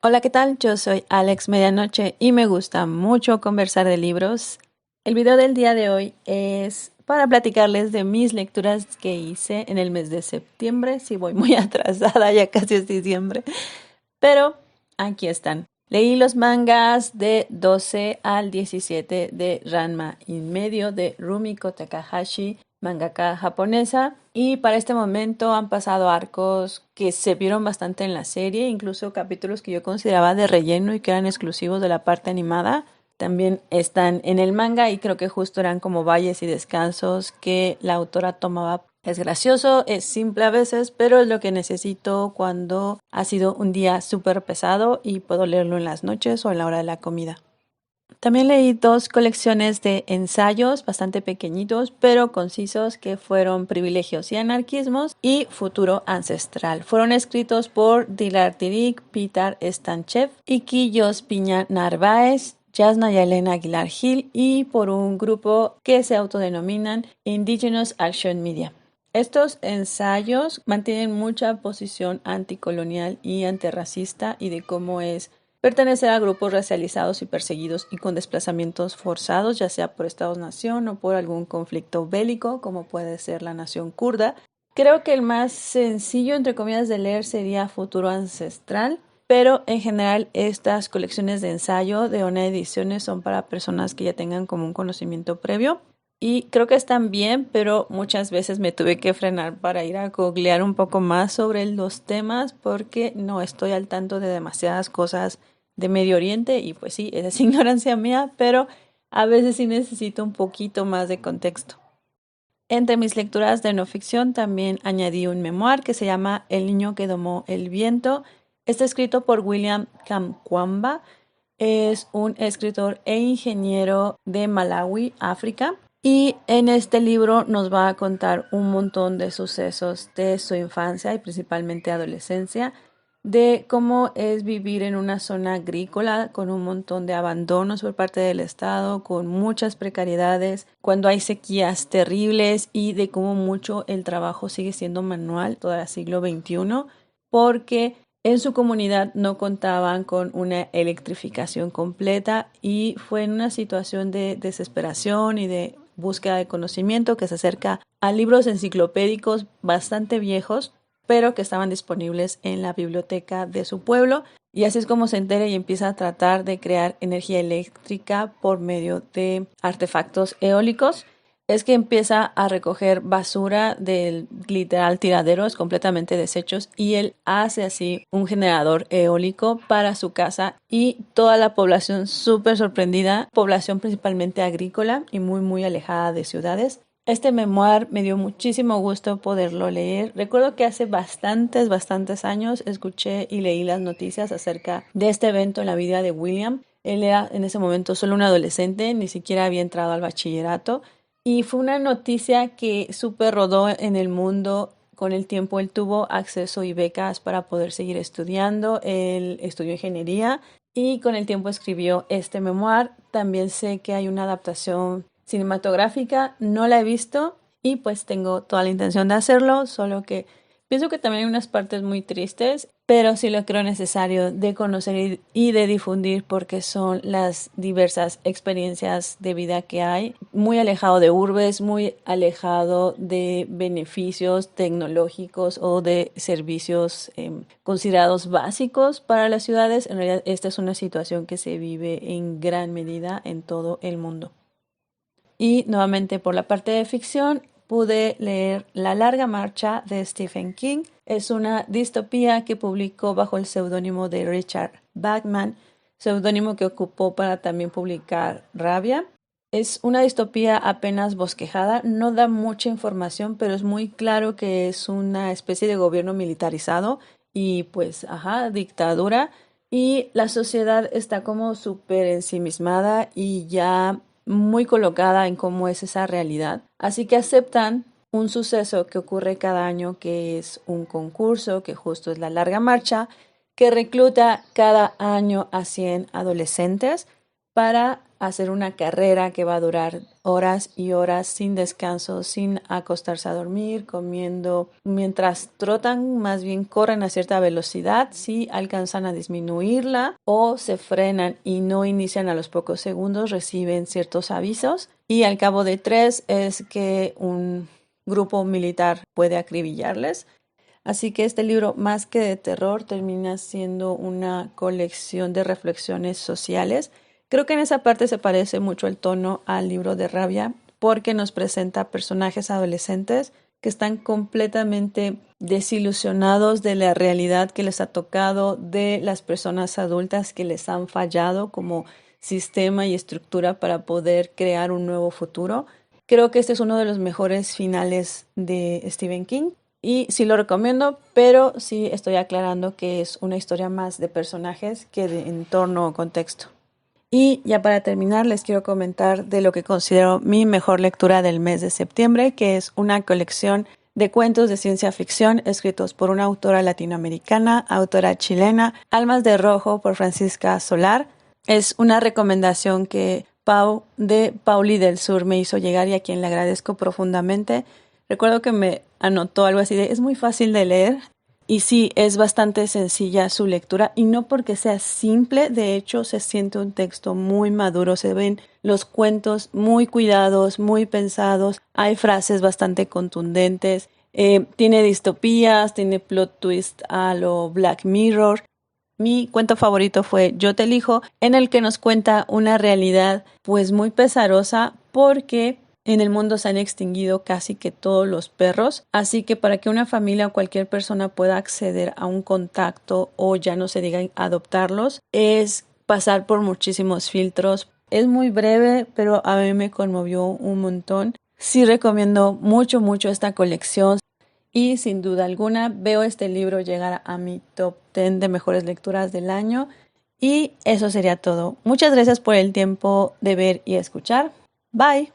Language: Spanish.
Hola, ¿qué tal? Yo soy Alex Medianoche y me gusta mucho conversar de libros. El video del día de hoy es para platicarles de mis lecturas que hice en el mes de septiembre. Sí, voy muy atrasada, ya casi es diciembre, pero aquí están. Leí los mangas de 12 al 17 de Ranma y medio de Rumiko Takahashi, mangaka japonesa, y para este momento han pasado arcos que se vieron bastante en la serie, incluso capítulos que yo consideraba de relleno y que eran exclusivos de la parte animada. También están en el manga y creo que justo eran como valles y descansos que la autora tomaba. Es gracioso, es simple a veces, pero es lo que necesito cuando ha sido un día súper pesado y puedo leerlo en las noches o en la hora de la comida. También leí dos colecciones de ensayos bastante pequeñitos pero concisos que fueron Privilegios y Anarquismos y Futuro Ancestral. Fueron escritos por Dilar Tirik, Pitar Stanchev, Iki Piña Narváez, Jasna y Elena Aguilar Gil y por un grupo que se autodenominan Indigenous Action Media. Estos ensayos mantienen mucha posición anticolonial y antirracista y de cómo es pertenecer a grupos racializados y perseguidos y con desplazamientos forzados, ya sea por Estados-nación o por algún conflicto bélico, como puede ser la nación kurda. Creo que el más sencillo, entre comillas, de leer sería Futuro Ancestral, pero en general estas colecciones de ensayo de ONA Ediciones son para personas que ya tengan como un conocimiento previo. Y creo que están bien, pero muchas veces me tuve que frenar para ir a googlear un poco más sobre los temas porque no estoy al tanto de demasiadas cosas de Medio Oriente y pues sí, esa es ignorancia mía, pero a veces sí necesito un poquito más de contexto. Entre mis lecturas de no ficción también añadí un memoir que se llama El niño que domó el viento. Está escrito por William Kamkwamba. Es un escritor e ingeniero de Malawi, África. Y en este libro nos va a contar un montón de sucesos de su infancia y principalmente adolescencia, de cómo es vivir en una zona agrícola con un montón de abandonos por parte del Estado, con muchas precariedades, cuando hay sequías terribles y de cómo mucho el trabajo sigue siendo manual todo el siglo XXI, porque en su comunidad no contaban con una electrificación completa y fue en una situación de desesperación y de búsqueda de conocimiento que se acerca a libros enciclopédicos bastante viejos pero que estaban disponibles en la biblioteca de su pueblo. Y así es como se entera y empieza a tratar de crear energía eléctrica por medio de artefactos eólicos. Es que empieza a recoger basura del literal tiraderos completamente deshechos y él hace así un generador eólico para su casa y toda la población súper sorprendida, población principalmente agrícola y muy alejada de ciudades. Este memoir me dio muchísimo gusto poderlo leer. Recuerdo que hace bastantes años escuché y leí las noticias acerca de este evento en la vida de William. Él era en ese momento solo un adolescente, ni siquiera había entrado al bachillerato. Y fue una noticia que súper rodó en el mundo. Con el tiempo él tuvo acceso y becas para poder seguir estudiando. Él estudió ingeniería y con el tiempo escribió este memoir. También sé que hay una adaptación cinematográfica, no la he visto y pues tengo toda la intención de hacerlo, solo que pienso que también hay unas partes muy tristes, pero sí lo creo necesario de conocer y de difundir porque son las diversas experiencias de vida que hay, muy alejado de urbes, muy alejado de beneficios tecnológicos o de servicios considerados básicos para las ciudades. En realidad esta es una situación que se vive en gran medida en todo el mundo. Y nuevamente por la parte de ficción pude leer La larga marcha de Stephen King. Es una distopía que publicó bajo el seudónimo de Richard Bachman, seudónimo que ocupó para también publicar Rabia. Es una distopía apenas bosquejada, no da mucha información, pero es muy claro que es una especie de gobierno militarizado y pues, dictadura. Y la sociedad está como súper ensimismada y ya muy colocada en cómo es esa realidad. Así que aceptan un suceso que ocurre cada año, que es un concurso, que justo es la larga marcha, que recluta cada año a 100 adolescentes para hacer una carrera que va a durar horas y horas sin descanso, sin acostarse a dormir, comiendo. Mientras trotan, más bien corren a cierta velocidad, si alcanzan a disminuirla o se frenan y no inician a los pocos segundos, reciben ciertos avisos y al cabo de 3 es que un grupo militar puede acribillarles. Así que este libro, más que de terror, termina siendo una colección de reflexiones sociales. Creo que en esa parte se parece mucho el tono al libro de Rabia, porque nos presenta personajes adolescentes que están completamente desilusionados de la realidad que les ha tocado, de las personas adultas que les han fallado como sistema y estructura para poder crear un nuevo futuro. Creo que este es uno de los mejores finales de Stephen King. Y sí lo recomiendo, pero sí estoy aclarando que es una historia más de personajes que de entorno o contexto. Y ya para terminar, les quiero comentar de lo que considero mi mejor lectura del mes de septiembre, que es una colección de cuentos de ciencia ficción escritos por una autora latinoamericana, autora chilena, Almas de Rojo por Francisca Solar. Es una recomendación que Pau de Pauli del Sur me hizo llegar y a quien le agradezco profundamente. Recuerdo que me anotó algo así de, es muy fácil de leer. Y sí, es bastante sencilla su lectura y no porque sea simple, de hecho se siente un texto muy maduro, se ven los cuentos muy cuidados, muy pensados, hay frases bastante contundentes, tiene distopías, tiene plot twist a lo Black Mirror. Mi cuento favorito fue Yo te elijo, en el que nos cuenta una realidad pues muy pesarosa porque en el mundo se han extinguido casi que todos los perros, así que para que una familia o cualquier persona pueda acceder a un contacto o ya no se diga adoptarlos, es pasar por muchísimos filtros. Es muy breve, pero a mí me conmovió un montón. Sí recomiendo mucho, mucho esta colección. Y sin duda alguna veo este libro llegar a mi top 10 de mejores lecturas del año. Y eso sería todo. Muchas gracias por el tiempo de ver y escuchar. Bye.